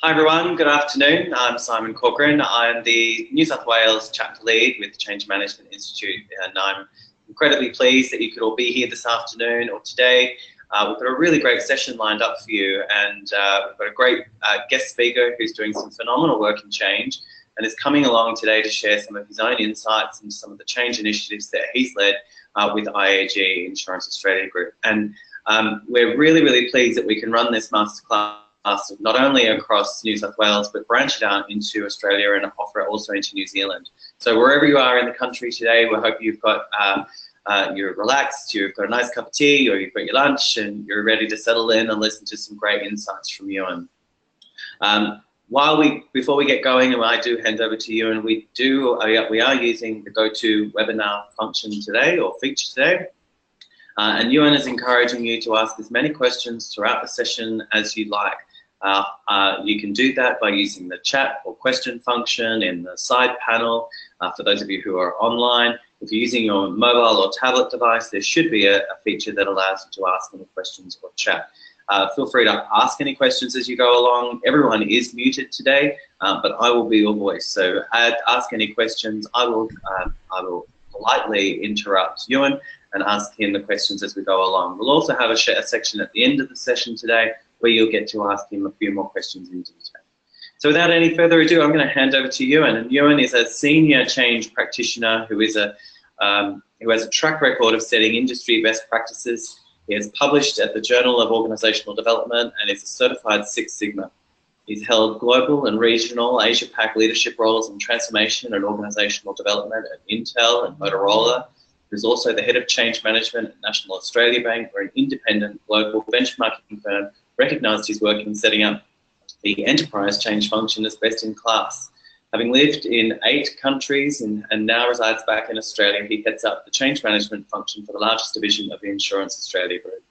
Hi everyone, good afternoon. I'm Simon Corcoran. I'm the New South Wales chapter lead with the Change Management Institute, and I'm incredibly pleased that you could all be here this afternoon or today. We've got a really great session lined up for you, and we've got a great guest speaker who's doing some phenomenal work in change and is coming along today to share some of his own insights and some of the change initiatives that he's led with IAG Insurance Australia Group. And we're really, really pleased that we can run this masterclass not only across New South Wales, but branch it out into Australia and offer it also into New Zealand. So wherever you are in the country today, we hope you've got, you're relaxed, you've got a nice cup of tea, or you've got your lunch, and you're ready to settle in and listen to some great insights from Ewan. Before we get going, and I do hand over to Ewan, we are using the Go-To webinar function today, or feature today. And Ewan is encouraging you to ask as many questions throughout the session as you like. You can do that by using the chat or question function in the side panel. For those of you who are online, if you're using your mobile or tablet device, there should be a feature that allows you to ask any questions or chat. Feel free to ask any questions as you go along. Everyone is muted today, but I will be your voice. So ask any questions. I will politely interrupt Ewan and ask him the questions as we go along. We'll also have a section at the end of the session today where you'll get to ask him a few more questions in detail. So without any further ado, I'm going to hand over to Ewan. And Ewan is a senior change practitioner who has a track record of setting industry best practices. He has published at the Journal of Organisational Development and is a certified Six Sigma. He's held global and regional Asia-Pac leadership roles in transformation and organisational development at Intel and Motorola. He's also the head of change management at National Australia Bank, where an independent global benchmarking firm recognised his work in setting up the enterprise change function as best in class. Having lived in 8 countries and now resides back in Australia, he heads up the change management function for the largest division of the Insurance Australia Group.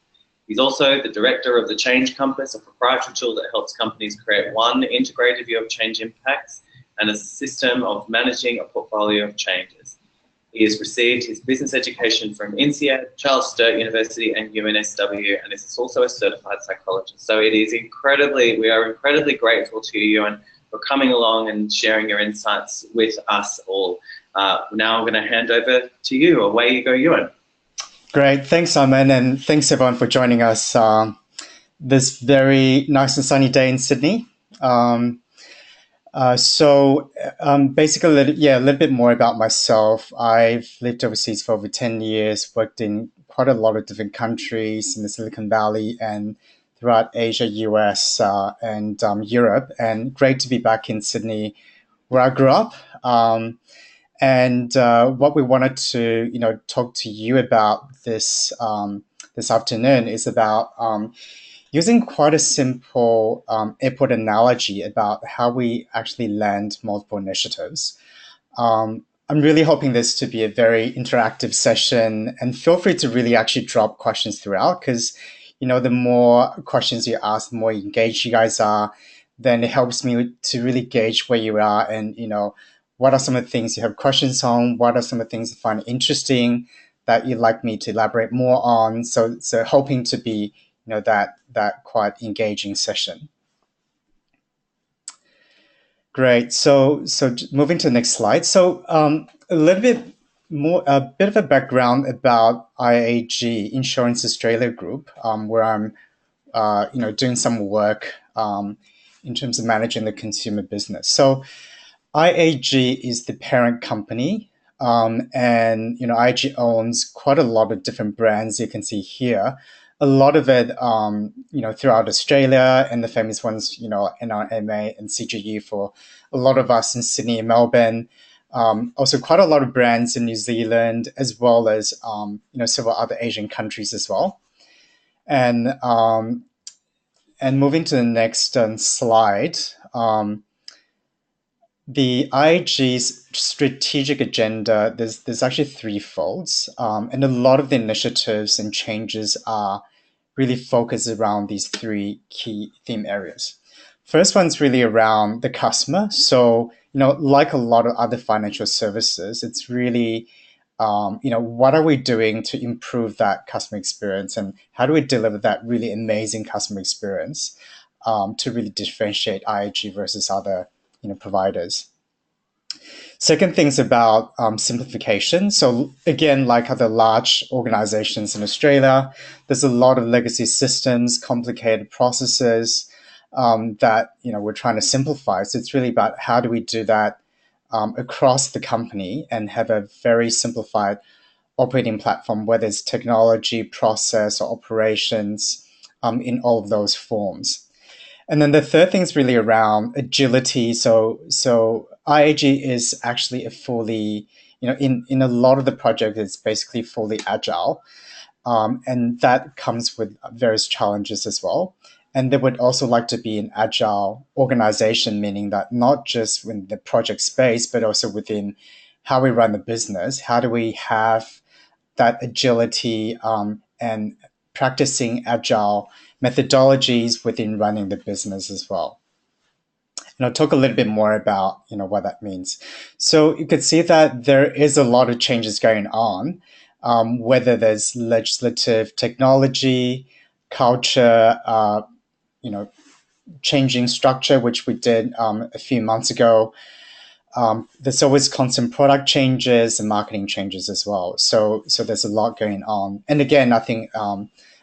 He's also the director of the Change Compass, a proprietary tool that helps companies create one integrated view of change impacts and a system of managing a portfolio of changes. He has received his business education from INSEAD, Charles Sturt University and UNSW, and is also a certified psychologist. So we are incredibly grateful to you, Ewan, for coming along and sharing your insights with us all. Now I'm going to hand over to you. Away you go, Ewan. Great. Thanks, Simon, and thanks everyone for joining us this very nice and sunny day in Sydney. Basically, a little bit more about myself. I've lived overseas for over 10 years, worked in quite a lot of different countries in the Silicon Valley and throughout Asia, US, and Europe. And great to be back in Sydney, where I grew up. What we wanted to, talk to you about this afternoon is about using quite a simple airport analogy about how we actually land multiple initiatives. I'm really hoping this to be a very interactive session, and feel free to really actually drop questions throughout, because the more questions you ask, the more engaged you guys are, then it helps me to really gauge where you are and what are some of the things you have questions on, what are some of the things you find interesting that you'd like me to elaborate more on. So hoping to be that quite engaging session. Great. So moving to the next slide. So a little bit more, a bit of a background about IAG Insurance Australia Group, where I'm, doing some work in terms of managing the consumer business. So IAG is the parent company, and IAG owns quite a lot of different brands. You can see here. A lot of it, throughout Australia, and the famous ones, NRMA and CGU for a lot of us in Sydney and Melbourne. Also quite a lot of brands in New Zealand, as well as, several other Asian countries as well. And moving to the next slide, the IAG's strategic agenda, there's actually 3 folds, and a lot of the initiatives and changes are really focused around these 3 key theme areas. First one's really around the customer. So, like a lot of other financial services, it's really, what are we doing to improve that customer experience, and how do we deliver that really amazing customer experience? to really differentiate IAG versus other providers. Second thing's about simplification. So again, like other large organizations in Australia, there's a lot of legacy systems, complicated processes that we're trying to simplify. So it's really about how do we do that across the company and have a very simplified operating platform, whether it's technology, process, or operations, in all of those forms. And then the third thing is really around agility. So IAG is actually a fully, in a lot of the project, it's basically fully agile. And that comes with various challenges as well. And they would also like to be an agile organization, meaning that not just in the project space, but also within how we run the business. How do we have that agility and practicing agile methodologies within running the business as well. And I'll talk a little bit more about what that means. So you could see that there is a lot of changes going on, whether there's legislative, technology, culture, changing structure, which we did a few months ago. There's always constant product changes and marketing changes as well. So there's a lot going on. And again, I think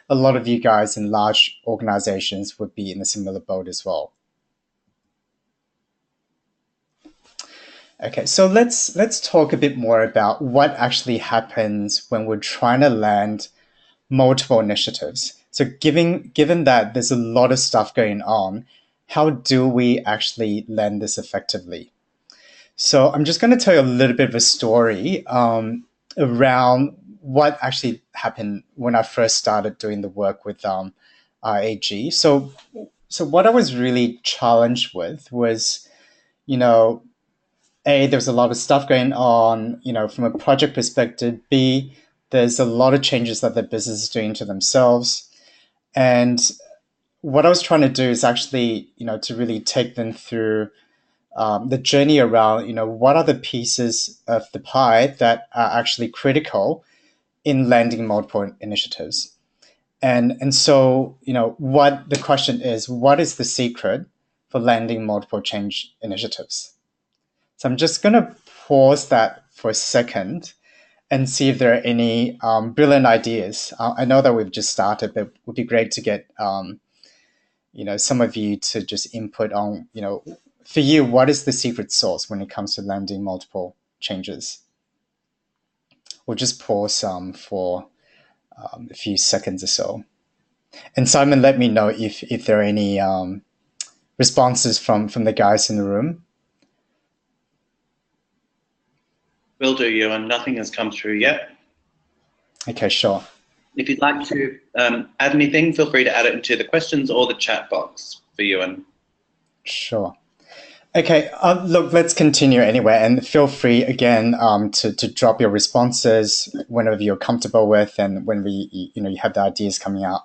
a lot of you guys in large organizations would be in a similar boat as well. Okay, so let's talk a bit more about what actually happens when we're trying to land multiple initiatives. So given that there's a lot of stuff going on, how do we actually land this effectively? So I'm just going to tell you a little bit of a story around what actually happened when I first started doing the work with IAG. So what I was really challenged with was, A, there's a lot of stuff going on, from a project perspective. B, there's a lot of changes that the business is doing to themselves. And what I was trying to do is actually, to really take them through the journey around, what are the pieces of the pie that are actually critical in landing multiple initiatives. And so, what the question is, what is the secret for landing multiple change initiatives? So I'm just going to pause that for a second and see if there are any brilliant ideas. I know that we've just started, but it would be great to get some of you to just input on, for you, what is the secret sauce when it comes to landing multiple changes? We'll just pause for a few seconds or so. And Simon, let me know if there are any responses from the guys in the room. Will do, Ewan. Nothing has come through yet. Okay, sure. If you'd like to add anything, feel free to add it into the questions or the chat box for Ewan. Sure. Okay, look, let's continue anyway, and feel free again to drop your responses whenever you're comfortable with, and when you have the ideas coming out.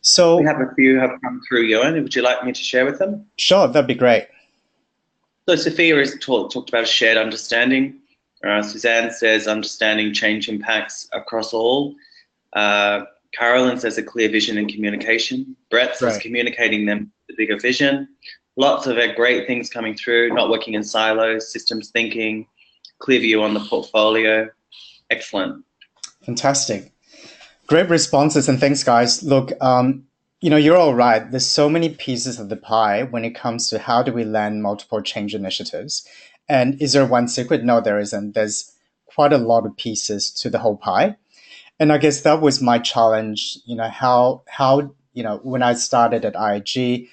So we have a few have come through, Ewan. Would you like me to share with them? Sure, that'd be great. So Sophia has talked about a shared understanding. Suzanne says understanding change impacts across all. Carolyn says a clear vision and communication. Brett says communicating them the bigger vision. Lots of great things coming through, not working in silos, systems thinking, clear view on the portfolio. Excellent. Fantastic. Great responses, and thanks, guys. Look, you're all right. There's so many pieces of the pie when it comes to how do we land multiple change initiatives. And is there one secret? No, there isn't. There's quite a lot of pieces to the whole pie. And I guess that was my challenge, how when I started at IAG,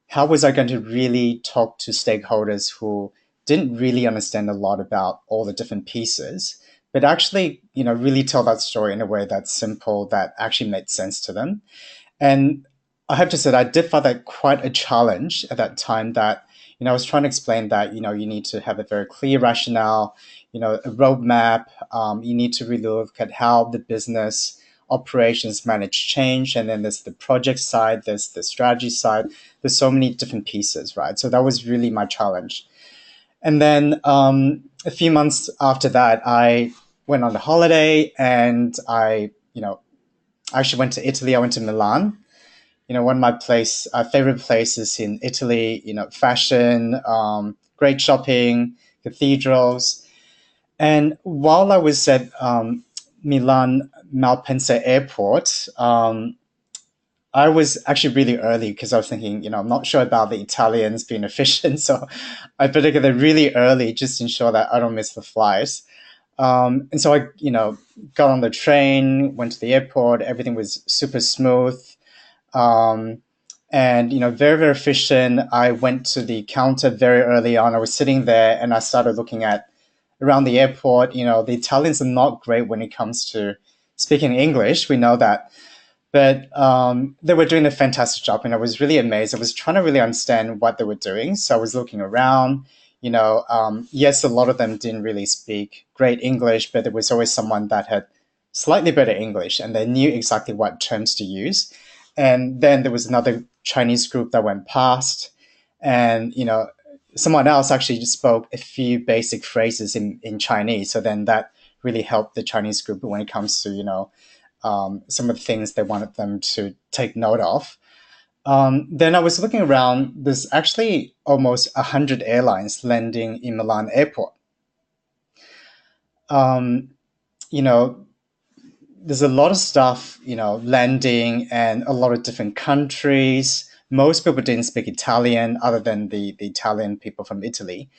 how was I going to really talk to stakeholders who didn't really understand a lot about all the different pieces, but actually, really tell that story in a way that's simple, that actually made sense to them. And I have to say that I did find that quite a challenge at that time, that, I was trying to explain that, you need to have a very clear rationale, a roadmap. You need to really look at how the business operations manage change. And then there's the project side, there's the strategy side. There's so many different pieces, right? So that was really my challenge. And then a few months after that, I went on a holiday, and I actually went to Italy. I went to Milan one of my favorite places in Italy. Fashion, great shopping, cathedrals. And while I was at Milan Malpensa Airport, I was actually really early because I was thinking, I'm not sure about the Italians being efficient, so I better get there really early just to ensure that I don't miss the flight. And so I, got on the train, went to the airport. Everything was super smooth, um, and very very efficient. I went to the counter very early on. I was sitting there, and I started looking at around the airport. The Italians are not great when it comes to speaking English. We know that, but they were doing a fantastic job, and I was really amazed. I was trying to really understand what they were doing, so I was looking around. Yes, a lot of them didn't really speak great English, but there was always someone that had slightly better English, and they knew exactly what terms to use. And then there was another Chinese group that went past, and someone else actually just spoke a few basic phrases in Chinese. So then that really helped the Chinese group when it comes to some of the things they wanted them to take note of. Then I was looking around. There's actually almost 100 airlines landing in Milan airport. Um, you know, there's a lot of stuff, landing, and a lot of different countries. Most people didn't speak Italian, other than the Italian people from Italy.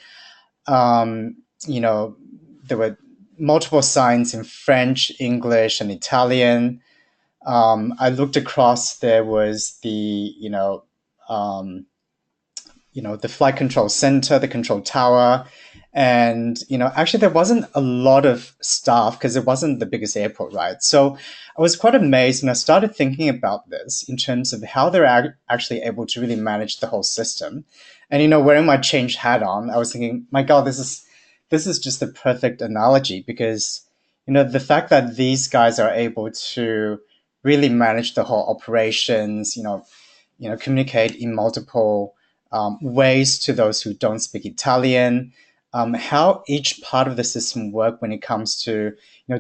Um, you know, there were multiple signs in French, English, and Italian. I looked across. There was the flight control center, the control tower, and actually there wasn't a lot of staff because it wasn't the biggest airport, right? So I was quite amazed, and I started thinking about this in terms of how they're actually able to really manage the whole system. And wearing my change hat on, I was thinking, my God, this is just the perfect analogy, because the fact that these guys are able to really manage the whole operations, communicate in multiple ways to those who don't speak Italian, how each part of the system work when it comes to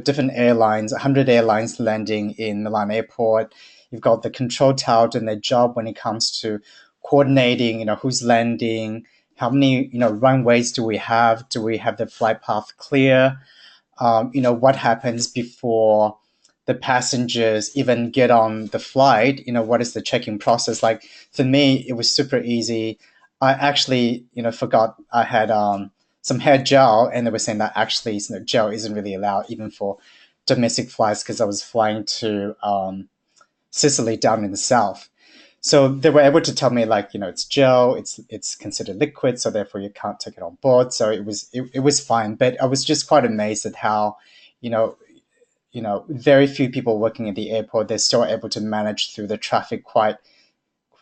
different airlines, 100 airlines landing in Milan airport. You've got the control tower doing their job when it comes to coordinating, who's landing, how many runways do we have? Do we have the flight path clear? What happens before the passengers even get on the flight? What is the check-in process like? For me, it was super easy. I actually forgot I had some hair gel, and they were saying that actually gel isn't really allowed even for domestic flights, because I was flying to Sicily down in the south. So they were able to tell me, like, it's gel, it's considered liquid, so therefore you can't take it on board. So it was fine. But I was just quite amazed at how, you know, very few people working at the airport, they're still able to manage through the traffic quite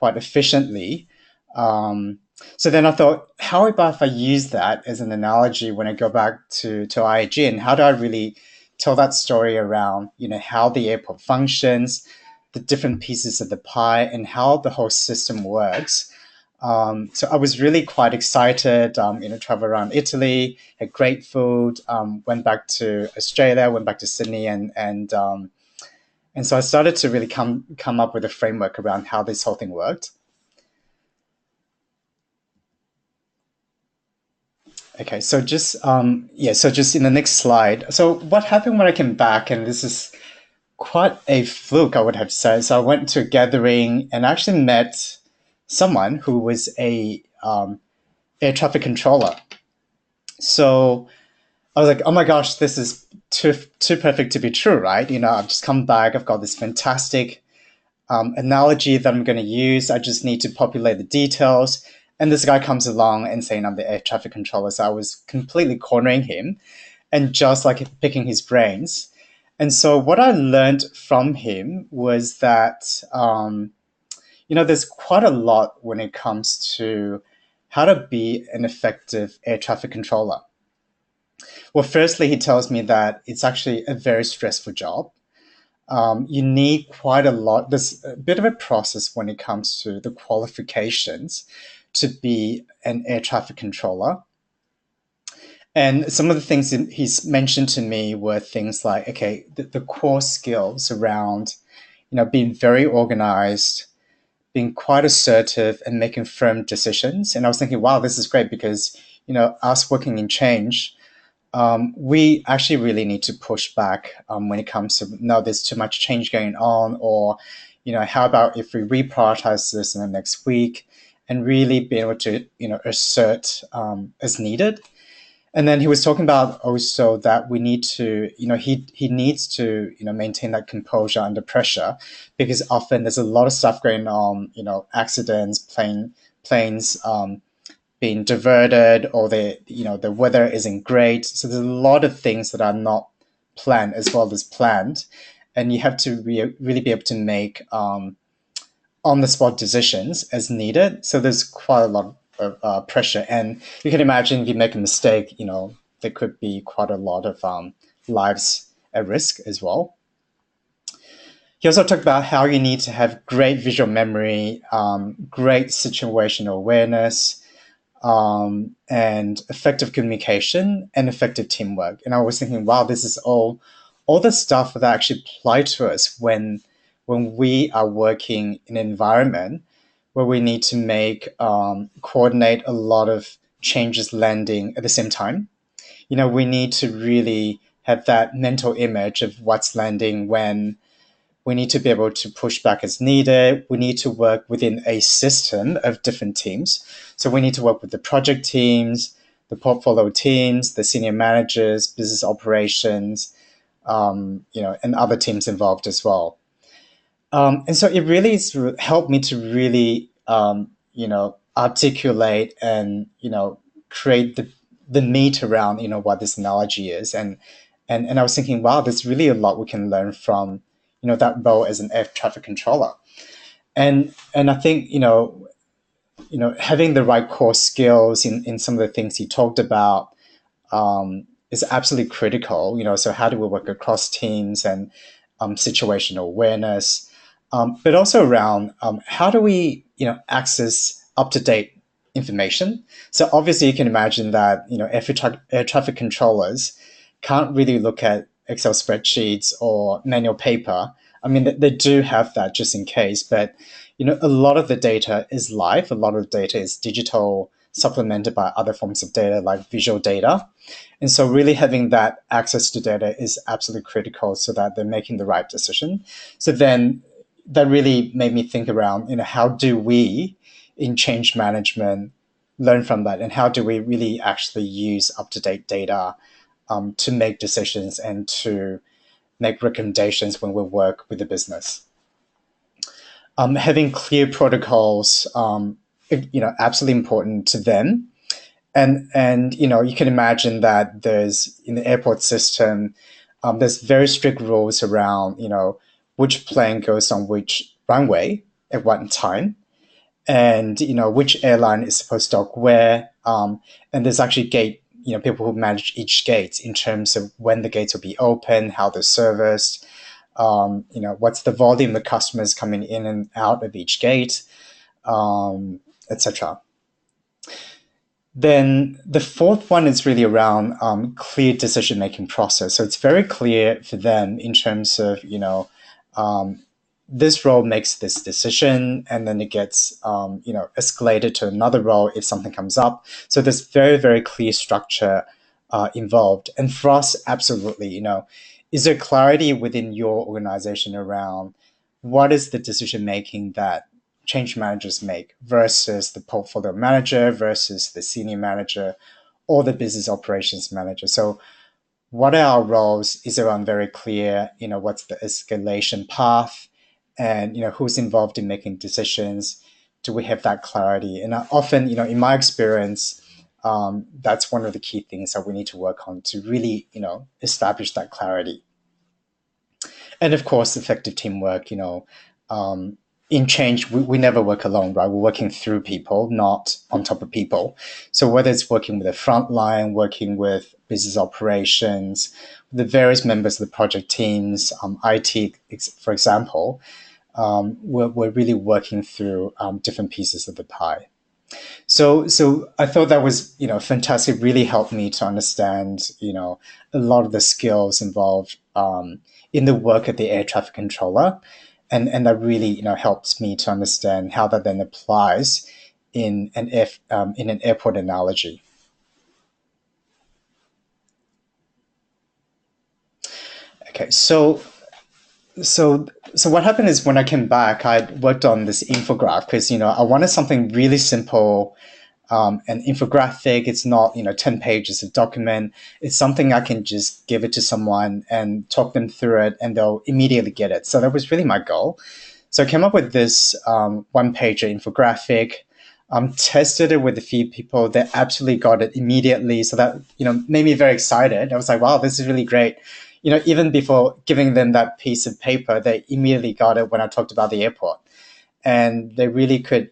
efficiently. Um, so then I thought, how about if I use that as an analogy when I go back to IAG, and how do I really tell that story around, how the airport functions, the different pieces of the pie, and how the whole system works. So I was really quite excited, travel around Italy, had great food, went back to Australia, went back to Sydney, and so I started to really come up with a framework around how this whole thing worked. Okay, so just in the next slide. So what happened when I came back, and this is quite a fluke, I would have said. So I went to a gathering and actually met someone who was a air traffic controller. So I was like, oh my gosh, this is too perfect to be true, right? I've just come back. I've got this fantastic analogy that I'm going to use. I just need to populate the details. And this guy comes along and saying I'm the air traffic controller. So I was completely cornering him and just like picking his brains. And so what I learned from him was that, there's quite a lot when it comes to how to be an effective air traffic controller. Well, firstly, he tells me that it's actually a very stressful job. You need quite a lot. There's a bit of a process when it comes to the qualifications to be an air traffic controller. And some of the things he's mentioned to me were things like, okay, the core skills around, being very organized, being quite assertive and making firm decisions. And I was thinking, wow, this is great because, us working in change, we actually really need to push back when it comes to, no, there's too much change going on, or, how about if we reprioritize this in the next week and really be able to, assert as needed. And then he was talking about also that we need to, he needs to, maintain that composure under pressure, because often there's a lot of stuff going on, accidents, planes being diverted, or the weather isn't great. So there's a lot of things that are not planned as well as planned, and you have to really be able to make on the spot decisions as needed. So there's quite a lot of pressure, and you can imagine if you make a mistake, there could be quite a lot of lives at risk as well. He also talked about how you need to have great visual memory, great situational awareness, and effective communication and effective teamwork. And I was thinking, wow, this is all the stuff that actually apply to us when we are working in an environment where we need to coordinate a lot of changes landing at the same time. We need to really have that mental image of what's landing when. We need to be able to push back as needed. We need to work within a system of different teams. So we need to work with the project teams, the portfolio teams, the senior managers, business operations, and other teams involved as well. And so it really helped me to really, articulate and, create the meat around, what this analogy is. And I was thinking, wow, there's really a lot we can learn from, that role as an air traffic controller. And I think, having the right core skills in some of the things he talked about is absolutely critical. So how do we work across teams, and situational awareness, but also around how do we, access up-to-date information. So obviously you can imagine that, air traffic controllers can't really look at Excel spreadsheets or manual paper. I mean, they do have that just in case, but a lot of the data is live. A lot of the data is digital, supplemented by other forms of data like visual data. And so really having that access to data is absolutely critical so that they're making the right decision. So then that really made me think around, how do we in change management learn from that, and how do we really actually use up-to-date data to make decisions and to make recommendations when we work with the business. Having clear protocols, absolutely important to them. And you can imagine that there's, in the airport system, there's very strict rules around, which plane goes on which runway at what time, and, which airline is supposed to dock where. And there's actually people who manage each gate in terms of when the gates will be open, how they're serviced, what's the volume of customers coming in and out of each gate, etc. Then the fourth one is really around clear decision-making process. So it's very clear for them in terms of, this role makes this decision, and then it gets, escalated to another role if something comes up. So there's very, very clear structure involved. And for us, absolutely, is there clarity within your organization around what is the decision-making that change managers make versus the portfolio manager versus the senior manager or the business operations manager? So what are our roles? Is everyone very clear? What's the escalation path? And, who's involved in making decisions? Do we have that clarity? And often, in my experience, that's one of the key things that we need to work on to really, establish that clarity. And of course, effective teamwork, in change, we never work alone, right? We're working through people, not on top of people. So whether it's working with the front line, working with business operations, the various members of the project teams, IT, for example, we're really working through different pieces of the pie. So I thought that was, fantastic, really helped me to understand, a lot of the skills involved in the work of the air traffic controller. and that really helps me to understand how that then applies in an airport analogy. Okay, so what happened is when I came back, I worked on this infographic because I wanted something really simple. An infographic, it's not 10 pages of document. It's something I can just give it to someone and talk them through it, and they'll immediately get it. So that was really my goal. So I came up with this one-pager infographic. Tested it with a few people. They absolutely got it immediately. So that made me very excited. I was like, wow, this is really great. Even before giving them that piece of paper, they immediately got it when I talked about the airport, and they really could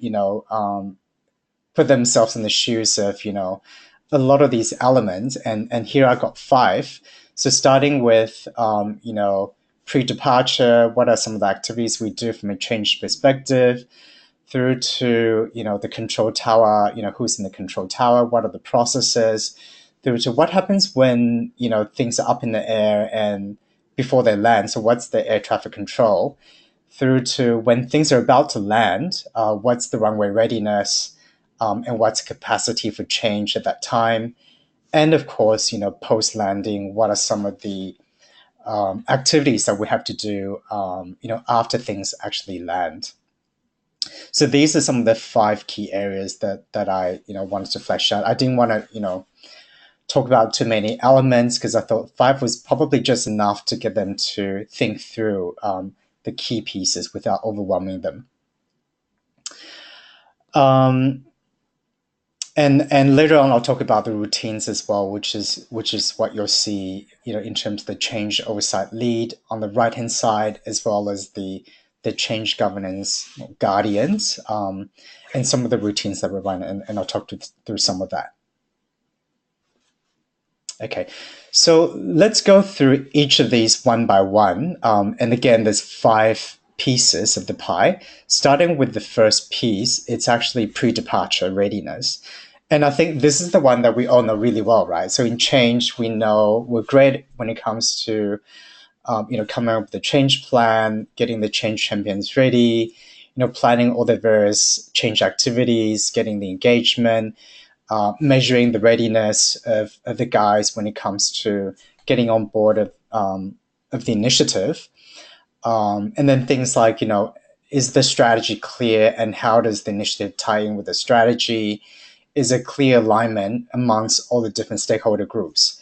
put themselves in the shoes of a lot of these elements. And here I got 5. So starting with pre-departure, what are some of the activities we do from a change perspective, through to the control tower, who's in the control tower, what are the processes, through to what happens when things are up in the air and before they land, so what's the air traffic control, through to when things are about to land, what's the runway readiness, and what's capacity for change at that time, and of course post landing, what are some of the activities that we have to do after things actually land. So these are some of the 5 key areas that I wanted to flesh out. I didn't want to talk about too many elements because I thought 5 was probably just enough to get them to think through the key pieces without overwhelming them. And later on, I'll talk about the routines as well, which is what you'll see in terms of the change oversight lead on the right hand side, as well as the change governance guardians, and some of the routines that we run, and I'll talk through some of that. Okay, so let's go through each of these one by one. And again, there's 5 pieces of the pie. Starting with the first piece, it's actually pre-departure readiness. And I think this is the one that we all know really well, right? So in change, we know we're great when it comes to coming up with the change plan, getting the change champions ready, planning all the various change activities, getting the engagement, measuring the readiness of the guys when it comes to getting on board of the initiative. And then things like, is the strategy clear, and how does the initiative tie in with the strategy? Is a clear alignment amongst all the different stakeholder groups?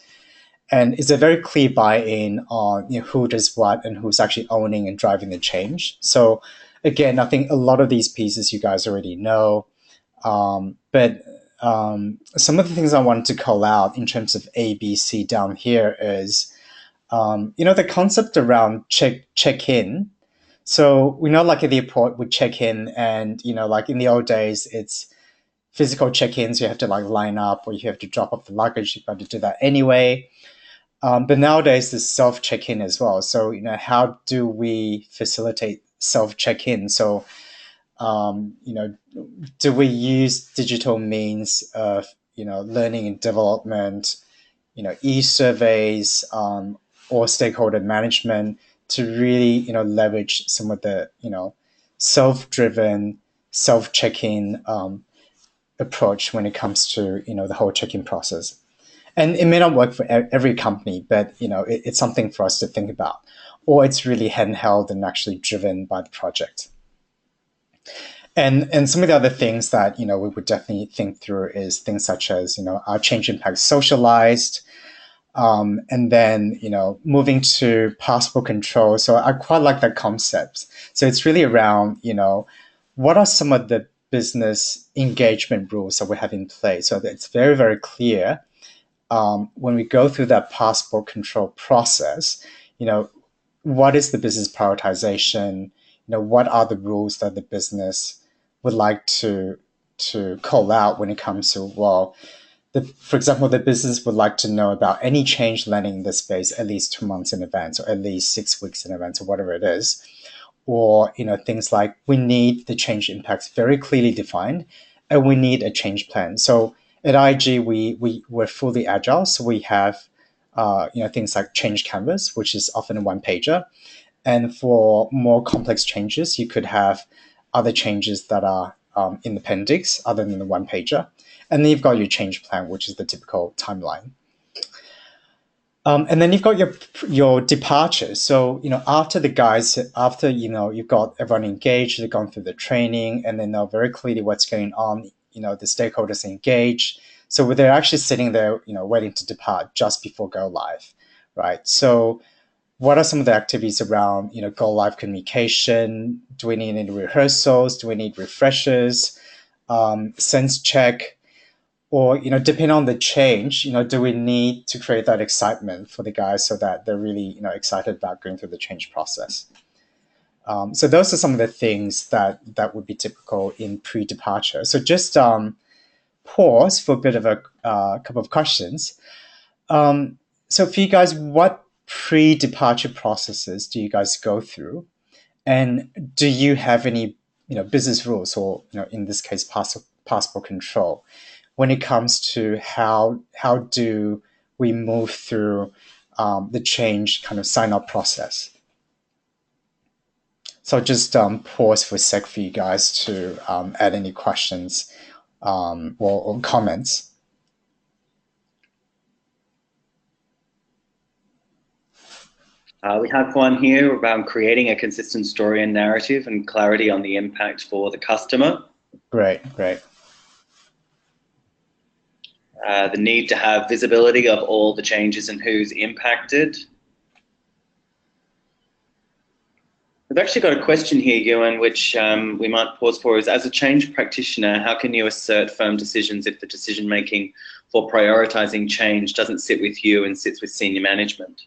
And is a very clear buy-in on who does what and who's actually owning and driving the change? So again, I think a lot of these pieces you guys already know. But some of the things I wanted to call out in terms of A, B, C down here is, the concept around check-in. So we know like at the airport we check in, and, like in the old days, it's physical check-ins, you have to like line up, or you have to drop off the luggage, you've got to do that anyway. But nowadays there's self check-in as well. So, how do we facilitate self check-in? So, do we use digital means of, learning and development, e-surveys, or stakeholder management to really, leverage some of the, self-driven, self-check-in approach when it comes to, the whole check-in process. And it may not work for every company, but, it's something for us to think about. Or it's really handheld and actually driven by the project. And some of the other things that we would definitely think through is things such as our change impact socialized, and then moving to passport control. So I quite like that concept. So it's really around what are some of the business engagement rules that we have in place, so that it's very, very clear when we go through that passport control process. What is the business prioritization? What are the rules that the business would like to call out when it comes to, well, for example, the business would like to know about any change landing in this space at least 2 months in advance, or at least 6 weeks in advance, or whatever it is. Or things like, we need the change impacts very clearly defined, and we need a change plan. So at IG, we're fully agile, so we have things like change canvas, which is often a one pager. And for more complex changes, you could have other changes that are in the appendix other than the one pager. And then you've got your change plan, which is the typical timeline. And then you've got your departures. So, after the guys, after, you've got everyone engaged, they've gone through the training, and they know very clearly what's going on, the stakeholders engaged. So they're actually sitting there, waiting to depart just before go live, right? So what are some of the activities around, go live communication? Do we need any rehearsals? Do we need refreshers? Sense check? Or, depending on the change, do we need to create that excitement for the guys so that they're really, excited about going through the change process? So those are some of the things that would be typical in pre-departure. So just pause for a bit of a couple of questions. So for you guys, what pre-departure processes do you guys go through? And do you have any, business rules or, in this case, passport control when it comes to how do we move through the change kind of sign-up process? So I'll just pause for a sec for you guys to add any questions or comments. We have one here around creating a consistent story and narrative and clarity on the impact for the customer. Great. The need to have visibility of all the changes and who's impacted. We've actually got a question here, Ewan, which we might pause for, is as a change practitioner, how can you assert firm decisions if the decision-making for prioritizing change doesn't sit with you and sits with senior management?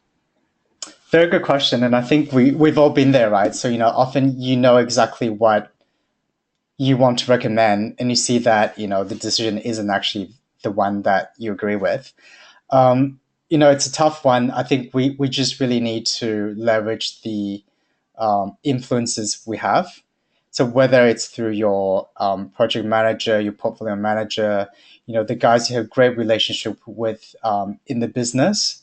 Very good question. And I think we've all been there, right? So, often exactly what you want to recommend and you see that, the decision isn't actually the one that you agree with. It's a tough one. I think we just really need to leverage the influences we have. So whether it's through your project manager, your portfolio manager, the guys you have great relationship with in the business,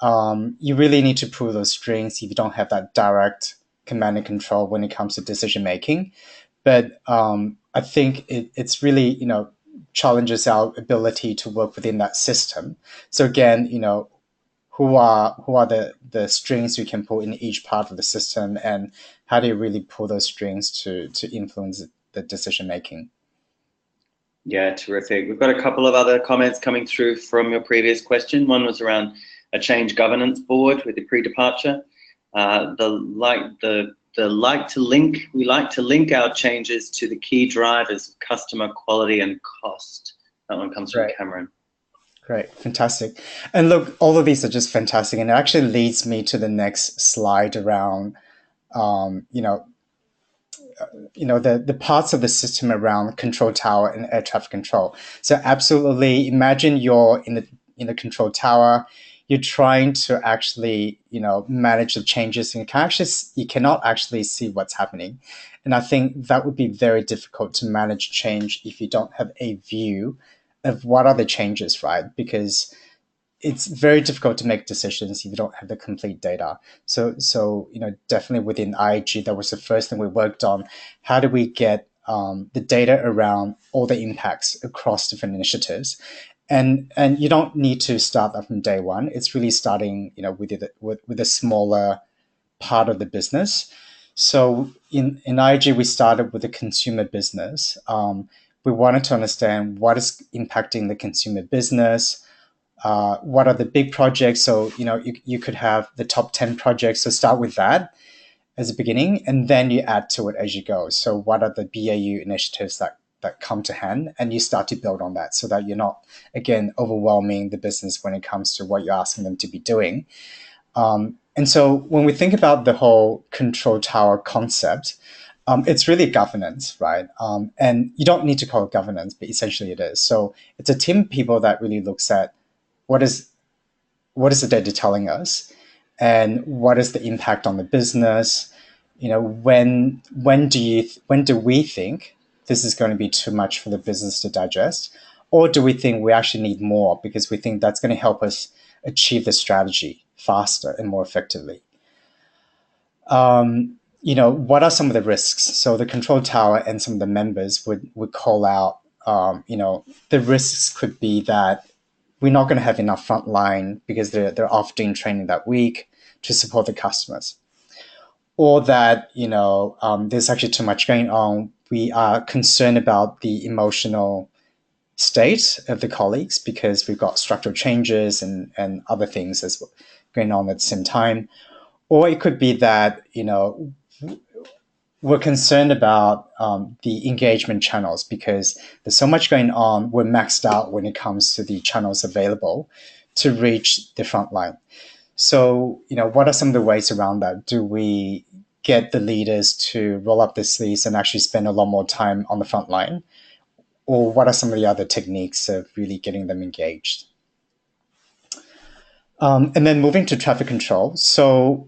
you really need to pull those strings if you don't have that direct command and control when it comes to decision making. But I think it's really, challenges our ability to work within that system. So again, who are the strings you can pull in each part of the system, and how do you really pull those strings to influence the decision making? Yeah, terrific. We've got a couple of other comments coming through from your previous question. One was around a change governance board with the pre-departure. We like to link our changes to the key drivers of customer quality and cost. That one comes from Cameron. Great, fantastic. And look, all of these are just fantastic, and it actually leads me to the next slide around, the parts of the system around control tower and air traffic control. So absolutely, imagine you're in the control tower. You're trying to actually, manage the changes, and you cannot actually see what's happening. And I think that would be very difficult to manage change if you don't have a view of what are the changes, right? Because it's very difficult to make decisions if you don't have the complete data. So definitely within IAG, that was the first thing we worked on. How do we get the data around all the impacts across different initiatives? And you don't need to start that from day one. It's really starting, with a smaller part of the business. So in IAG, we started with the consumer business. We wanted to understand what is impacting the consumer business. What are the big projects? So, you could have the top 10 projects. So start with that as a beginning, and then you add to it as you go. So what are the BAU initiatives that come to hand, and you start to build on that so that you're not, again, overwhelming the business when it comes to what you're asking them to be doing. And so when we think about the whole control tower concept, it's really governance, right? And you don't need to call it governance, but essentially it is. So it's a team of people that really looks at what is the data telling us, and what is the impact on the business. When do we think this is going to be too much for the business to digest, or do we think we actually need more because we think that's going to help us achieve the strategy faster and more effectively? what are some of the risks? So the control tower and some of the members would call out, the risks could be that we're not going to have enough frontline because they're off doing training that week to support the customers, or that there's actually too much going on. We are concerned about the emotional state of the colleagues because we've got structural changes and other things as well going on at the same time. Or it could be that we're concerned about the engagement channels because there's so much going on. We're maxed out when it comes to the channels available to reach the front line. So, what are some of the ways around that? Do we get the leaders to roll up their sleeves and actually spend a lot more time on the front line? Or what are some of the other techniques of really getting them engaged? And then moving to traffic control. So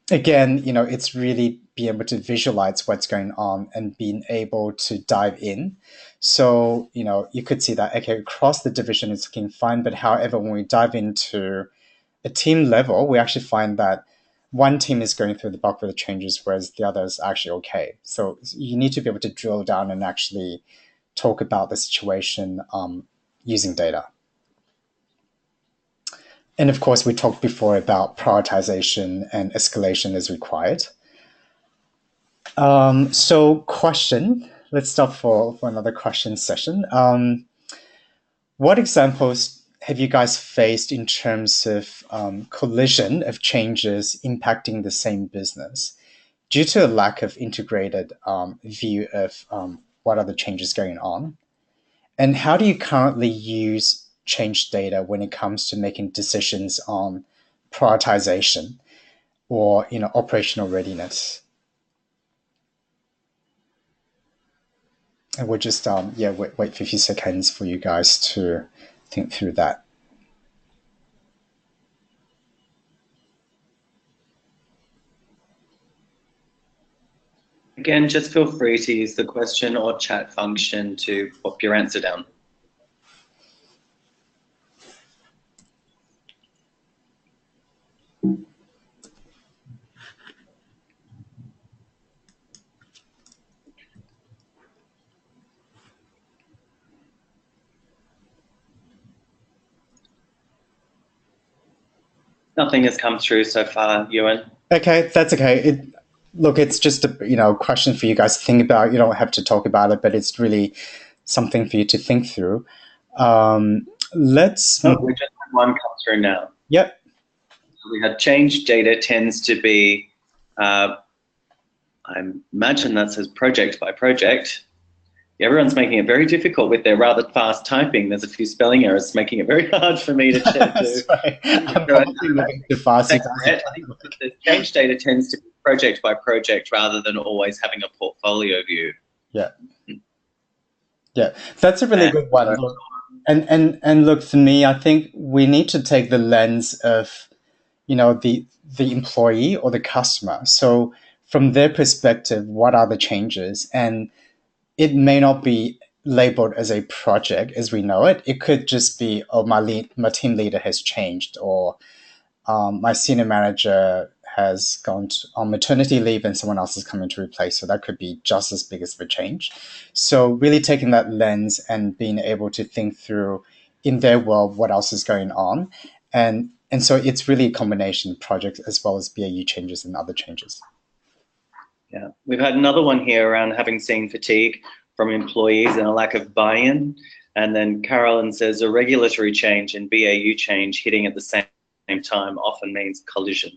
again, it's really being able to visualize what's going on and being able to dive in. So, you could see that, okay, across the division it's looking fine, but however, when we dive into a team level, we actually find that one team is going through the bulk of the changes, whereas the other is actually okay. So you need to be able to drill down and actually talk about the situation using data. And of course, we talked before about prioritization and escalation as required. So question, let's stop for another question session. What examples have you guys faced in terms of collision of changes impacting the same business due to a lack of integrated view of what are the changes going on? And how do you currently use change data when it comes to making decisions on prioritization or operational readiness? And we'll just wait 50 seconds for you guys to think through that. Again, just feel free to use the question or chat function to pop your answer down. Nothing has come through so far, Ewan. Okay, that's okay. Look, it's just a question for you guys to think about. You don't have to talk about it, but it's really something for you to think through. Let's. Oh, we just had one come through now. Yep. We had change data tends to be, I imagine that says project by project. Everyone's making it very difficult with their rather fast typing. There's a few spelling errors making it very hard for me to check. I'm probably moving too fast. I think the change data tends to be project by project rather than always having a portfolio view. Yeah. Yeah, that's a really good one. Look, and look, for me, I think we need to take the lens of, the employee or the customer. So from their perspective, what are the changes? And it may not be labeled as a project as we know it. It could just be, oh, my team leader has changed, or my senior manager has gone on maternity leave and someone else is coming to replace. So that could be just as big as a change. So really taking that lens and being able to think through in their world what else is going on. And so it's really a combination projects as well as BAU changes and other changes. Yeah, we've had another one here around having seen fatigue from employees and a lack of buy-in. And then Carolyn says a regulatory change and BAU change hitting at the same time often means collision.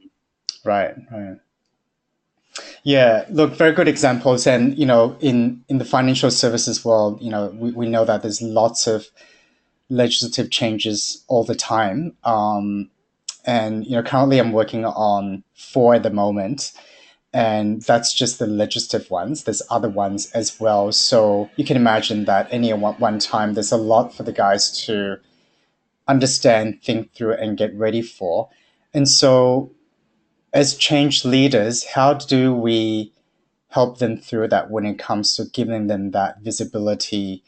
Right. Yeah, look, very good examples. And, in the financial services world, we know that there's lots of legislative changes all the time. And, currently I'm working on 4 at the moment. And that's just the legislative ones. There's other ones as well. So you can imagine that any one time, there's a lot for the guys to understand, think through, and get ready for. And so as change leaders, how do we help them through that when it comes to giving them that visibility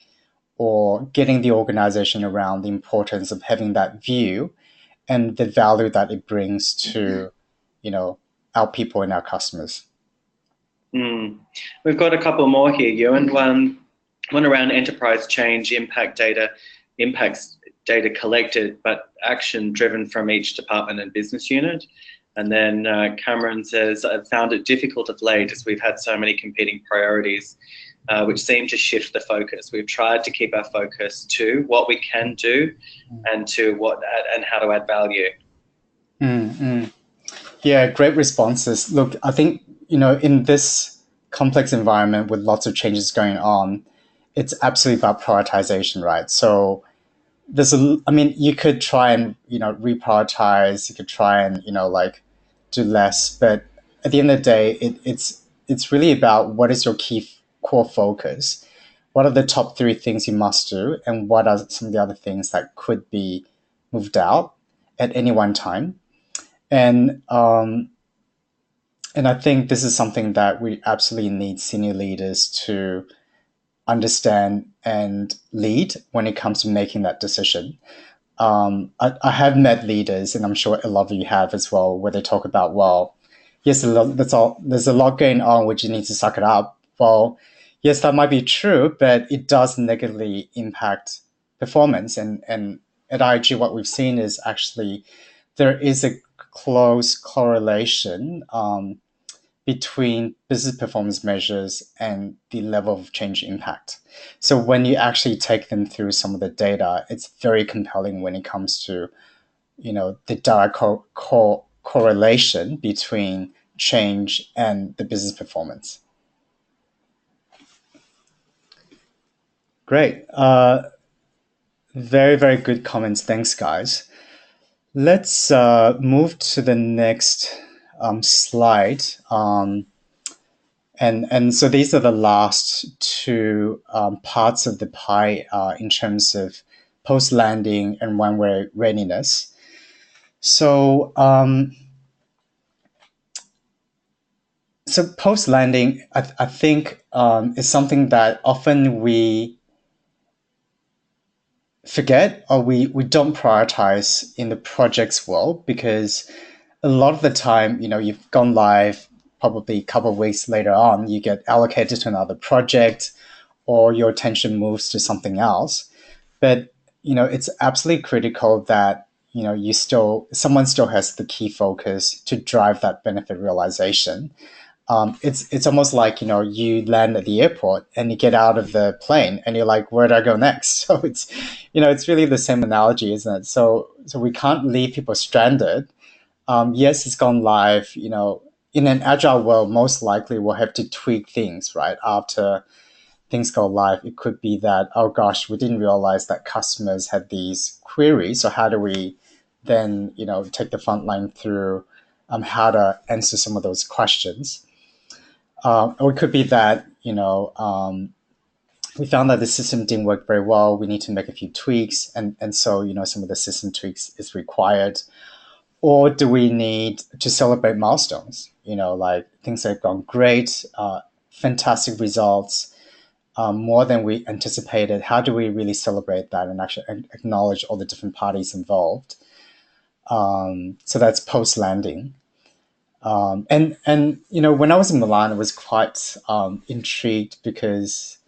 or getting the organization around the importance of having that view and the value that it brings to, our people and our customers. We've got a couple more here, Ewan. One around enterprise change, impacts data collected, but action driven from each department and business unit. And then Cameron says, I've found it difficult of late as we've had so many competing priorities, which seem to shift the focus. We've tried to keep our focus to what we can do and how to add value. Yeah, great responses. Look, I think, in this complex environment with lots of changes going on, it's absolutely about prioritization, right? So you could try and, reprioritize, you could try and, do less, but at the end of the day, it's really about what is your core focus. What are the top 3 things you must do, and what are some of the other things that could be moved out at any one time? And I think this is something that we absolutely need senior leaders to understand and lead when it comes to making that decision. I have met leaders, and I'm sure a lot of you have as well, where they talk about, well, yes, there's a lot going on, which you need to suck it up. Well, yes, that might be true, but it does negatively impact performance. And at IG, what we've seen is actually there is a close correlation between business performance measures and the level of change impact. So when you actually take them through some of the data, it's very compelling when it comes to, the direct correlation between change and the business performance. Great. Very, very good comments. Thanks, guys. Let's move to the next slide. And so these are the last 2 parts of the pie in terms of post-landing and one-way readiness. So post-landing, I think, is something that often we forget, or we don't prioritize in the project's world, because a lot of the time, you've gone live, probably a couple of weeks later on, you get allocated to another project, or your attention moves to something else. But, it's absolutely critical that, someone still has the key focus to drive that benefit realization. It's almost like, you land at the airport and you get out of the plane and you're like, where do I go next? So it's really the same analogy, isn't it? So we can't leave people stranded. Yes, it's gone live, in an agile world, most likely we'll have to tweak things, right? After things go live, it could be that, oh gosh, we didn't realize that customers had these queries. So how do we then, take the front line through how to answer some of those questions? Or it could be that, we found that the system didn't work very well. We need to make a few tweaks. And so, some of the system tweaks is required. Or do we need to celebrate milestones? Like things that have gone great, fantastic results, more than we anticipated. How do we really celebrate that and actually acknowledge all the different parties involved? So that's post-landing. And when I was in Milan, I was quite intrigued because,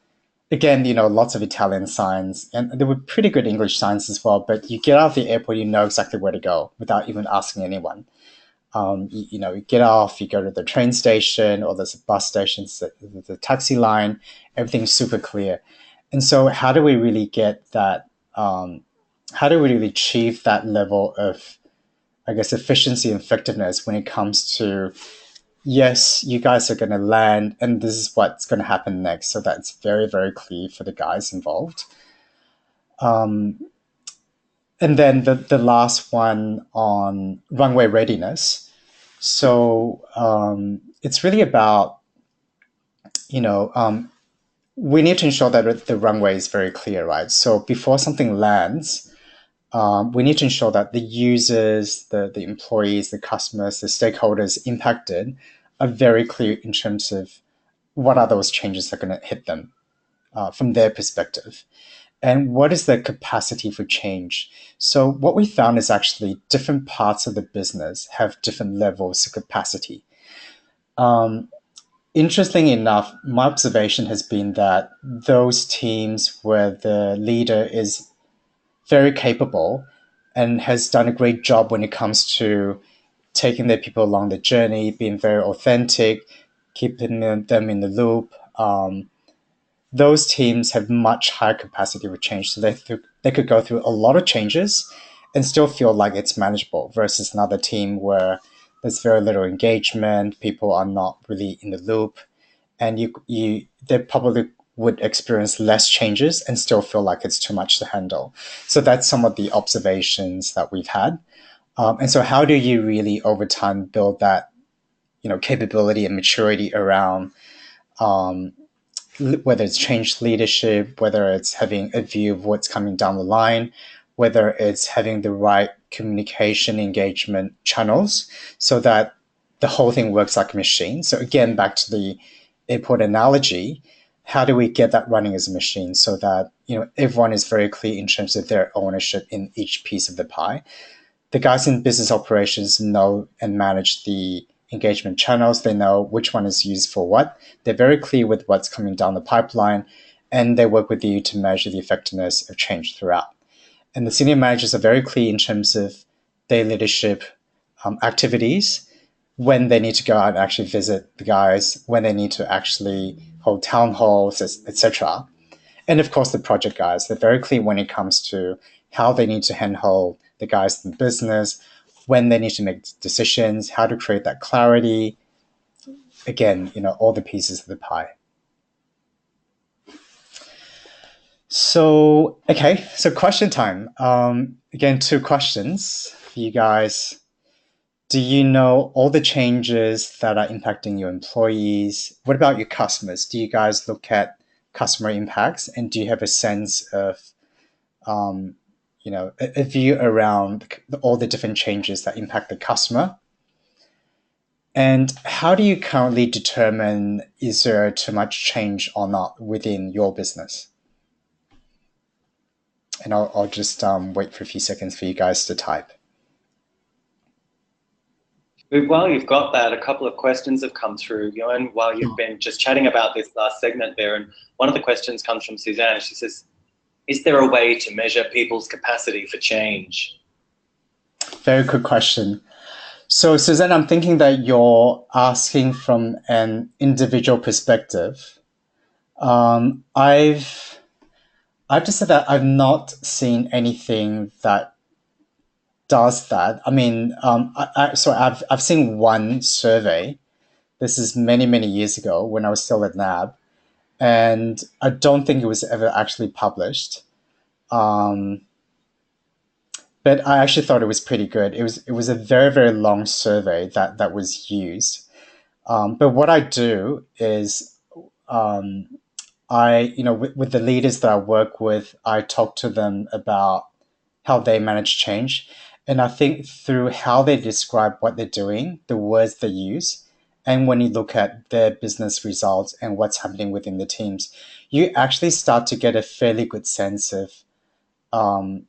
again, lots of Italian signs, and there were pretty good English signs as well. But you get out of the airport, you know exactly where to go without even asking anyone. You get off, you go to the train station, or there's a bus station, the taxi line, everything's super clear. And so how do we really get that, how do we really achieve that level of, I guess, efficiency and effectiveness when it comes to, yes, you guys are going to land and this is what's going to happen next. So that's very, very clear for the guys involved. And then the last one on runway readiness. So it's really about, we need to ensure that the runway is very clear, right? So before something lands, we need to ensure that the users, the employees, the customers, the stakeholders impacted are very clear in terms of what are those changes that are going to hit them from their perspective. And what is the capacity for change? So what we found is actually different parts of the business have different levels of capacity. Um, Interesting enough, my observation has been that those teams where the leader is very capable and has done a great job when it comes to taking their people along the journey, being very authentic, keeping them in the loop. Those teams have much higher capacity for change, so they could go through a lot of changes and still feel like it's manageable. Versus another team where there's very little engagement, people are not really in the loop, and you they probably would experience less changes and still feel like it's too much to handle. So that's some of the observations that we've had. And so, how do you really over time build that capability and maturity around um, whether it's changed leadership, whether it's having a view of what's coming down the line, whether it's having the right communication engagement channels so that the whole thing works like a machine. So again, back to the airport analogy, how do we get that running as a machine so that everyone is very clear in terms of their ownership in each piece of the pie? The guys in business operations know and manage the engagement channels. They know which one is used for what. They're very clear with what's coming down the pipeline, and they work with you to measure the effectiveness of change throughout. And the senior managers are very clear in terms of their leadership activities, when they need to go out and actually visit the guys, when they need to actually hold town halls, etc. And of course, the project guys, they're very clear when it comes to how they need to handhold the guys in the business, when they need to make decisions, how to create that clarity. Again, all the pieces of the pie. So, okay, so question time. Again, two questions for you guys. Do you know all the changes that are impacting your employees? What about your customers? Do you guys look at customer impacts, and do you have a sense of um, a view around all the different changes that impact the customer? And how do you currently determine is there too much change or not within your business? And I'll just wait for a few seconds for you guys to type. While you've got that, a couple of questions have come through, Ewan, while you've been just chatting about this last segment there. And one of the questions comes from Suzanne. She says, is there a way to measure people's capacity for change? Very good question. So, Suzanne, I'm thinking that you're asking from an individual perspective. I've just said that I've not seen anything that does that. I mean, so I've seen one survey. This is many many years ago when I was still at NAB, and I don't think it was ever actually published. Um, but I actually thought it was pretty good. It was a very very long survey that was used. But what I do is um, with the leaders that I work with, I talk to them about how they manage change. And I think through how they describe what they're doing, the words they use, and when you look at their business results and what's happening within the teams, you actually start to get a fairly good sense of, um,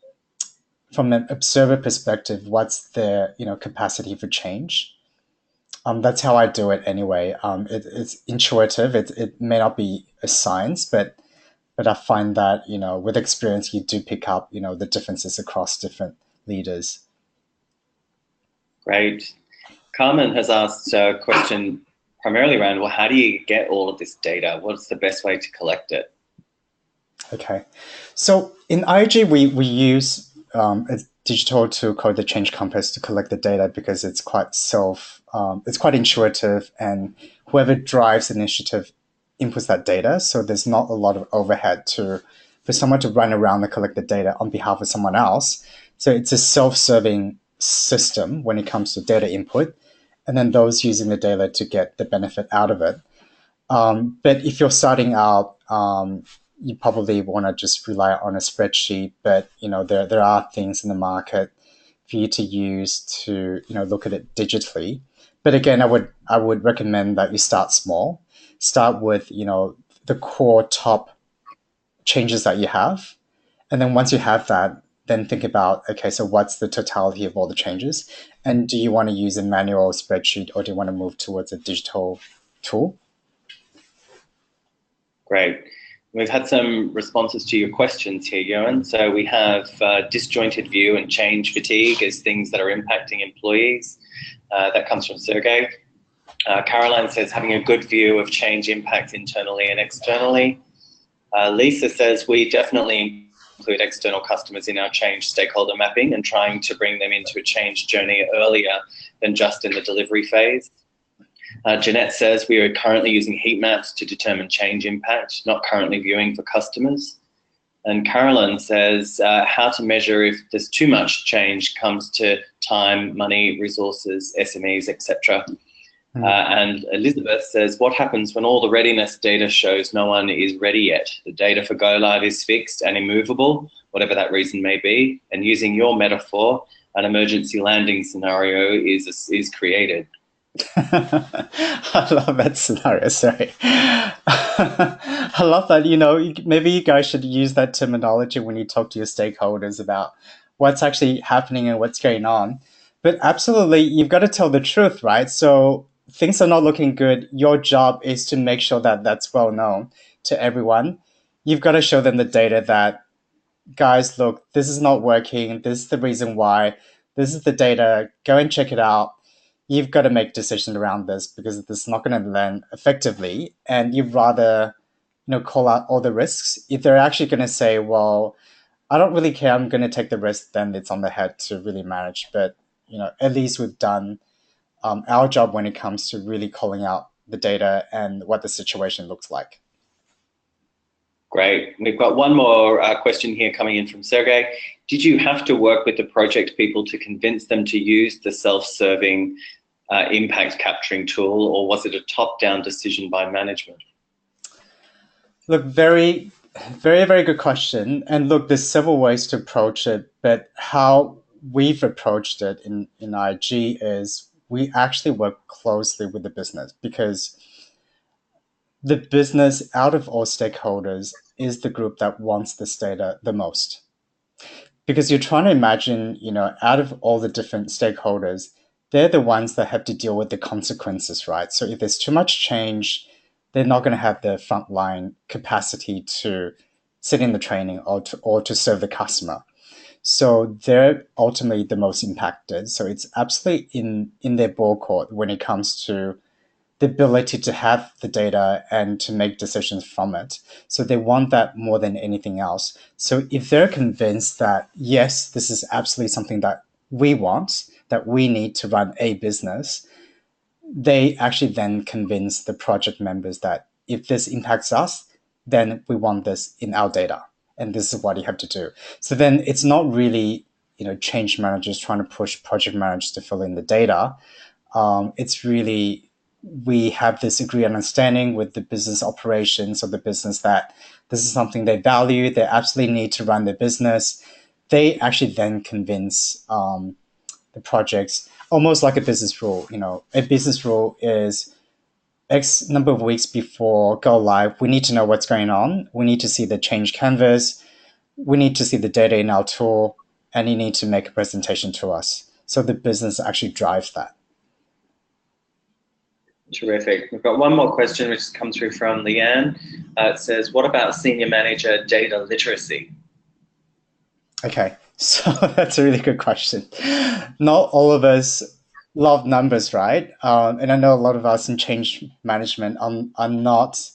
from an observer perspective, what's their capacity for change. That's how I do it anyway. It's intuitive. It may not be a science, but I find that with experience you do pick up the differences across different leaders. Great. Carmen has asked a question primarily around, well, how do you get all of this data? What's the best way to collect it? Okay, so in IG we use a digital tool called the Change Compass to collect the data because it's it's quite intuitive, and whoever drives the initiative inputs that data. So there's not a lot of overhead for someone to run around and collect the data on behalf of someone else. So it's a self-serving system when it comes to data input, and then those using the data to get the benefit out of it. But if you're starting out, you probably want to just rely on a spreadsheet. But there are things in the market for you to use to look at it digitally. But again, I would recommend that you start small. Start with the core top changes that you have, and then once you have that, then think about, okay, so what's the totality of all the changes, And do you want to use a manual spreadsheet or do you want to move towards a digital tool? Great. We've had some responses to your questions here, Johan. So we have disjointed view and change fatigue as things that are impacting employees. That comes from Sergey. Caroline says having a good view of change impact internally and externally. Lisa says we definitely include external customers in our change stakeholder mapping and trying to bring them into a change journey earlier than just in the delivery phase. Jeanette says we are currently using heat maps to determine change impact, not currently viewing for customers. And Carolyn says how to measure if there's too much change comes to time, money, resources, SMEs, etc. And Elizabeth says, what happens when all the readiness data shows no one is ready yet? The data for go live is fixed and immovable, whatever that reason may be. And using your metaphor, an emergency landing scenario is created. I love that scenario. Sorry. I love that. Maybe you guys should use that terminology when you talk to your stakeholders about what's actually happening and what's going on. But absolutely, you've got to tell the truth, right? So things are not looking good. Your job is to make sure that that's well known to everyone. You've got to show them the data that, guys, look, this is not working. This is the reason why. This is the data. Go and check it out. You've got to make decisions around this because this is not going to land effectively. And you'd rather, call out all the risks. If they're actually going to say, well, I don't really care, I'm going to take the risk, then it's on the head to really manage. But, at least we've done our job when it comes to really calling out the data and what the situation looks like. Great. We've got one more question here coming in from Sergey. Did you have to work with the project people to convince them to use the self-serving impact capturing tool, or was it a top-down decision by management? Look, very, very, very good question. And look, there's several ways to approach it, but how we've approached it in IG is we actually work closely with the business because the business, out of all stakeholders, is the group that wants this data the most. Because you're trying to imagine, out of all the different stakeholders, they're the ones that have to deal with the consequences, right? So if there's too much change, they're not going to have the frontline capacity to sit in the training or to serve the customer. So they're ultimately the most impacted. So it's absolutely in their ball court when it comes to the ability to have the data and to make decisions from it. So they want that more than anything else. So if they're convinced that, yes, this is absolutely something that we want, that we need to run a business, they actually then convince the project members that if this impacts us, then we want this in our data. And this is what you have to do. So then it's not really, change managers trying to push project managers to fill in the data. It's really, we have this agreed understanding with the business operations of the business that this is something they value, they absolutely need to run their business. They actually then convince the projects, almost like a business rule. A business rule is X number of weeks before go live, we need to know what's going on. We need to see the change canvas. We need to see the data in our tool, and you need to make a presentation to us. So the business actually drives that. Terrific. We've got one more question which has come through from Leanne. It says, what about senior manager data literacy? Okay, so that's a really good question. Not all of us love numbers, right? And I know a lot of us in change management are not,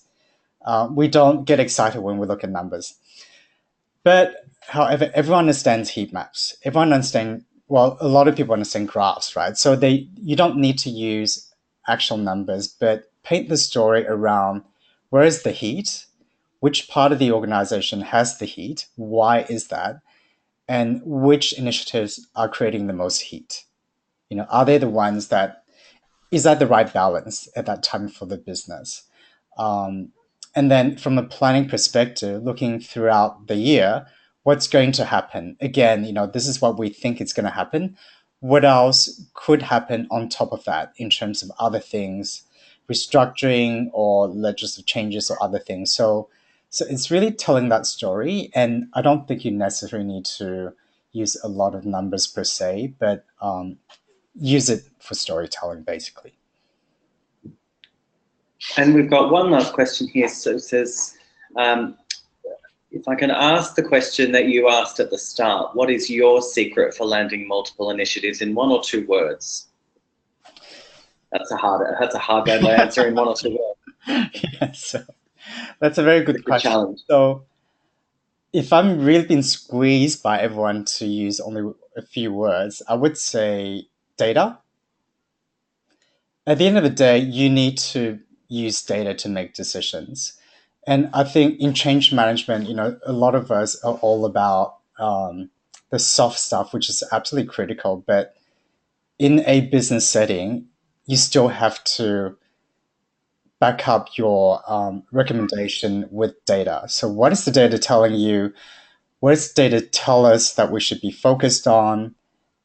we don't get excited when we look at numbers. But however, everyone understands heat maps. Everyone understands, well, a lot of people understand graphs, right? So you don't need to use actual numbers, but paint the story around where is the heat, which part of the organization has the heat, why is that, and which initiatives are creating the most heat. Are they the ones is that the right balance at that time for the business? And then from a planning perspective, looking throughout the year, what's going to happen? Again, this is what we think is going to happen. What else could happen on top of that in terms of other things, restructuring or legislative changes or other things? So it's really telling that story. And I don't think you necessarily need to use a lot of numbers per se, but use it for storytelling, basically. And we've got one last question here. So it says, if I can ask the question that you asked at the start, what is your secret for landing multiple initiatives in 1 or 2 words? That's a hard one to answer in 1 or 2 words. Yeah, so that's a very good question. Challenge. So if I'm really being squeezed by everyone to use only a few words, I would say data. At the end of the day, you need to use data to make decisions. And I think in change management, a lot of us are all about the soft stuff, which is absolutely critical. But in a business setting, you still have to back up your recommendation with data. So what is the data telling you? What does data tell us that we should be focused on?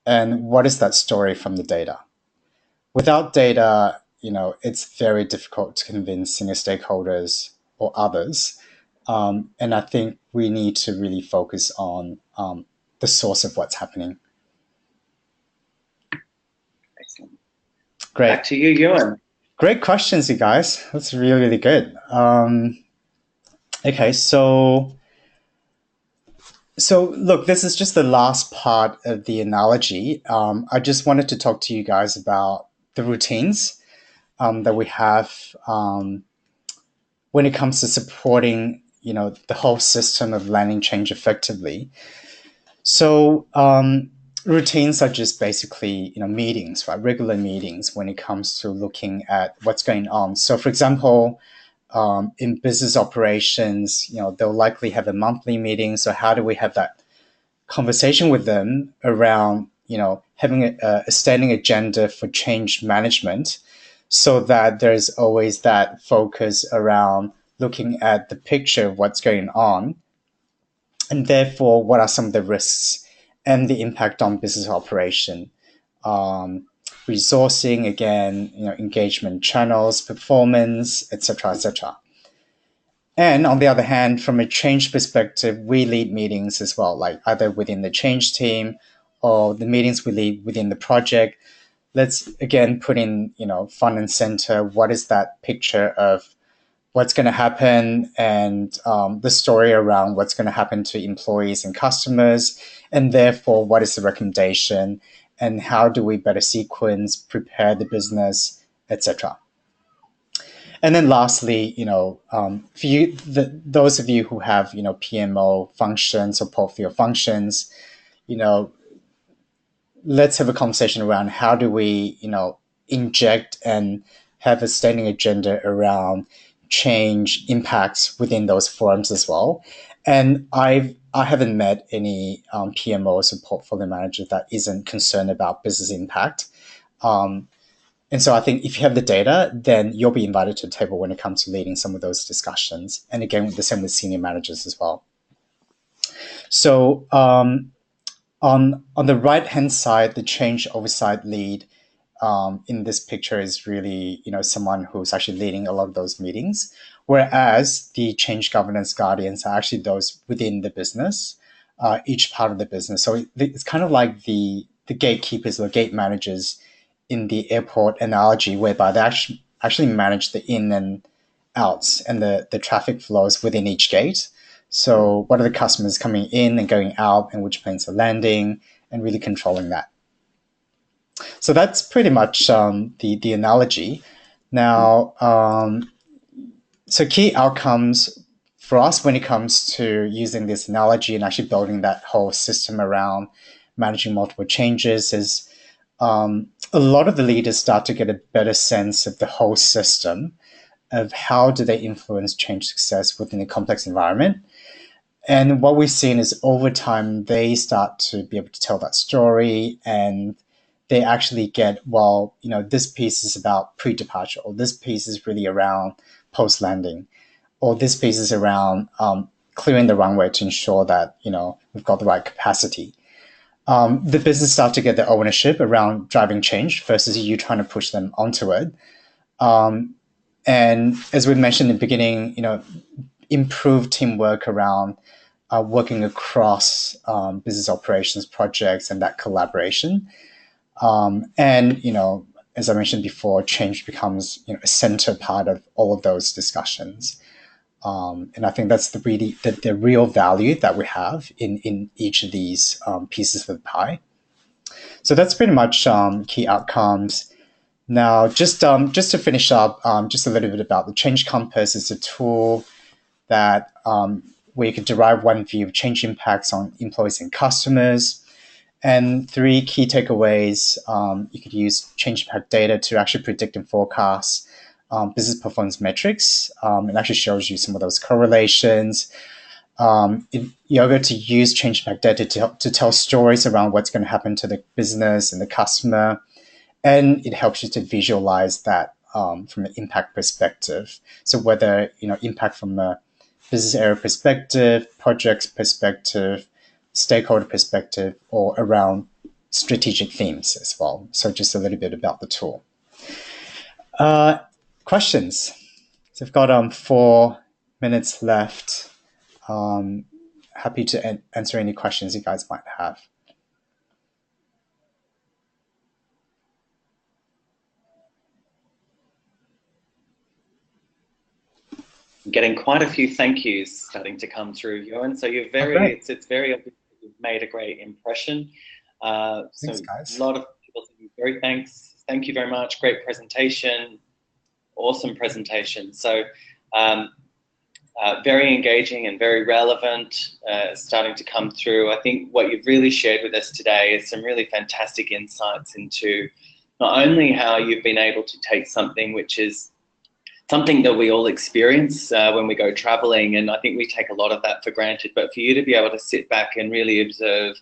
And what is that story from the data? Without data, it's very difficult to convince senior stakeholders or others. And I think we need to really focus on the source of what's happening. Excellent. Great. Back to you, Ewan. Great questions, you guys. That's really, really good. Okay, so look, this is just the last part of the analogy. I just wanted to talk to you guys about the routines that we have when it comes to supporting, the whole system of landing change effectively. So routines are just basically, meetings, right? Regular meetings when it comes to looking at what's going on. So, for example, in business operations, they'll likely have a monthly meeting. So how do we have that conversation with them around, having a standing agenda for change management, so that there's always that focus around looking at the picture of what's going on, and therefore what are some of the risks and the impact on business operation, resourcing, again, engagement channels, performance, etc., etc. And on the other hand, from a change perspective, we lead meetings as well, like either within the change team or the meetings we lead within the project. Let's again put in, front and center, what is that picture of what's going to happen, and the story around what's going to happen to employees and customers, and therefore what is the recommendation, and how do we better sequence, prepare the business, etc. And then lastly, for you, those of you who have, PMO functions or portfolio functions, let's have a conversation around how do we, inject and have a standing agenda around change impacts within those forums as well. And I haven't met any PMOs or portfolio managers that isn't concerned about business impact. And so I think if you have the data, then you'll be invited to the table when it comes to leading some of those discussions. And again, the same with senior managers as well. So on the right-hand side, the change oversight lead in this picture is really, someone who's actually leading a lot of those meetings, whereas the change governance guardians are actually those within the business, each part of the business. So it's kind of like the gatekeepers or gate managers in the airport analogy, whereby they actually manage the in and outs and the traffic flows within each gate. So what are the customers coming in and going out, and which planes are landing, and really controlling that. So that's pretty much the analogy. Now, so key outcomes for us when it comes to using this analogy and actually building that whole system around managing multiple changes is a lot of the leaders start to get a better sense of the whole system of how do they influence change success within a complex environment. And what we've seen is over time, they start to be able to tell that story, and they actually get, well, this piece is about pre-departure, or this piece is really around post-landing, or this piece is around clearing the runway to ensure that, we've got the right capacity. The business start to get the ownership around driving change versus you trying to push them onto it. And as we mentioned in the beginning, improve teamwork around working across business operations projects and that collaboration. And, as I mentioned before, change becomes, a center part of all of those discussions. And I think that's the real value that we have in each of these pieces of the pie. So that's pretty much key outcomes. Now, just to finish up, just a little bit about the Change Compass. Is a tool that where you can derive one view of change impacts on employees and customers. And three key takeaways: you could use change impact data to actually predict and forecast business performance metrics. It actually shows you some of those correlations. You're able to use change impact data to tell stories around what's going to happen to the business and the customer, and it helps you to visualize that from an impact perspective. So whether impact from a business area perspective, project perspective, stakeholder perspective, or around strategic themes as well. So just a little bit about the tool. Questions? So I've got 4 minutes left. Happy to answer any questions you guys might have. Getting quite a few thank yous starting to come through, Ewan. So you're it's very obvious that you've made a great impression. Thanks, guys. A lot of people saying thank you very much, great presentation, awesome presentation. So very engaging and very relevant, starting to come through. I think what you've really shared with us today is some really fantastic insights into not only how you've been able to take something which is something that we all experience when we go traveling, and I think we take a lot of that for granted, but for you to be able to sit back and really observe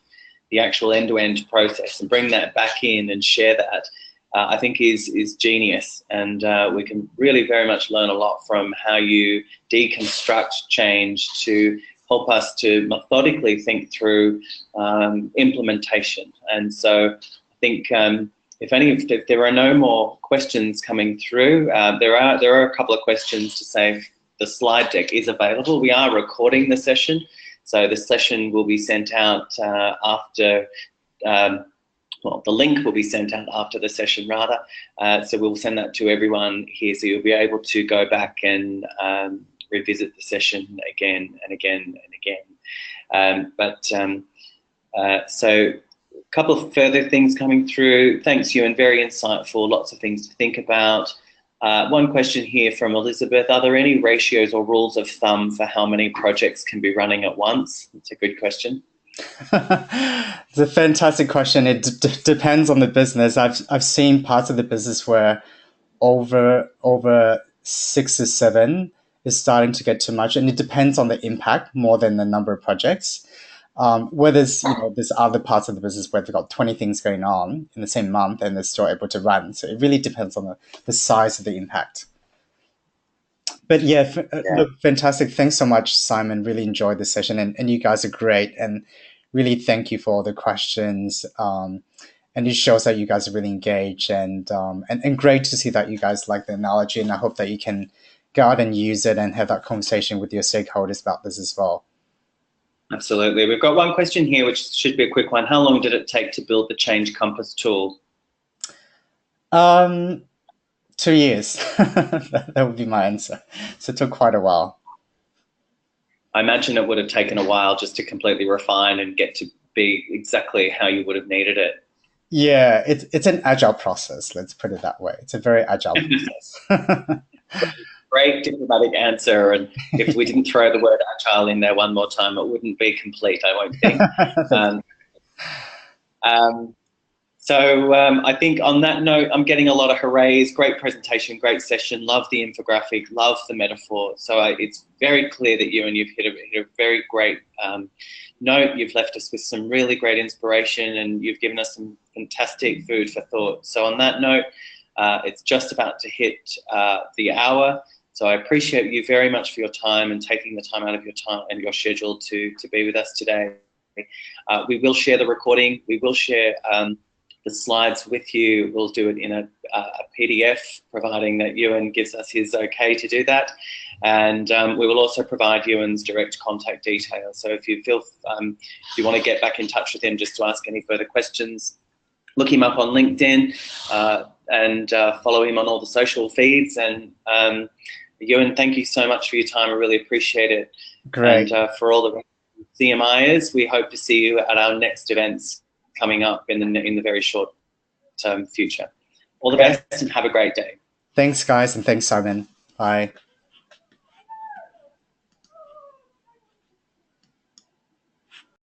the actual end-to-end process and bring that back in and share that, I think is genius. And we can really very much learn a lot from how you deconstruct change to help us to methodically think through implementation. And so I think if there are no more questions coming through, there are a couple of questions to say if the slide deck is available. We are recording the session, so the session will be sent out after. Well, the link will be sent out after the session, rather. So we'll send that to everyone here, so you'll be able to go back and revisit the session again and again and again. So a couple of further things coming through. Thanks, Ewan, very insightful, lots of things to think about. One question here from Elizabeth: are there any ratios or rules of thumb for how many projects can be running at once? It's a good question. It's a fantastic question. It depends on the business. I've seen parts of the business where over 6 or 7 is starting to get too much, and it depends on the impact more than the number of projects. Where there's other parts of the business where they've got 20 things going on in the same month and they're still able to run. So it really depends on the size of the impact. But yeah, look, fantastic. Thanks so much, Simon. Really enjoyed the session, and you guys are great. And really thank you for all the questions. And it shows that you guys are really engaged, and great to see that you guys like the analogy. And I hope that you can go out and use it and have that conversation with your stakeholders about this as well. Absolutely. We've got one question here, which should be a quick one. How long did it take to build the Change Compass tool? 2 years. That would be my answer. So it took quite a while. I imagine it would have taken a while just to completely refine and get to be exactly how you would have needed it. Yeah, it's an agile process. Let's put it that way. It's a very agile process. Great diplomatic answer, and if we didn't throw the word agile in there one more time, it wouldn't be complete, I won't think. So I think on that note, I'm getting a lot of hoorays. Great presentation, great session. Love the infographic, love the metaphor. So it's very clear that you've hit a very great note. You've left us with some really great inspiration, and you've given us some fantastic food for thought. So on that note, it's just about to hit the hour. So I appreciate you very much for your time and taking the time out of your time and your schedule to be with us today. We will share the recording. We will share the slides with you. We'll do it in a PDF, providing that Ewan gives us his okay to do that. And we will also provide Ewan's direct contact details. So if you feel you want to get back in touch with him just to ask any further questions, look him up on LinkedIn and follow him on all the social feeds. And Ewan, thank you so much for your time. I really appreciate it. Great. And for all the CMIers, we hope to see you at our next events coming up in the very short term future. All the best and have a great day. Thanks, guys, and thanks, Simon. Bye.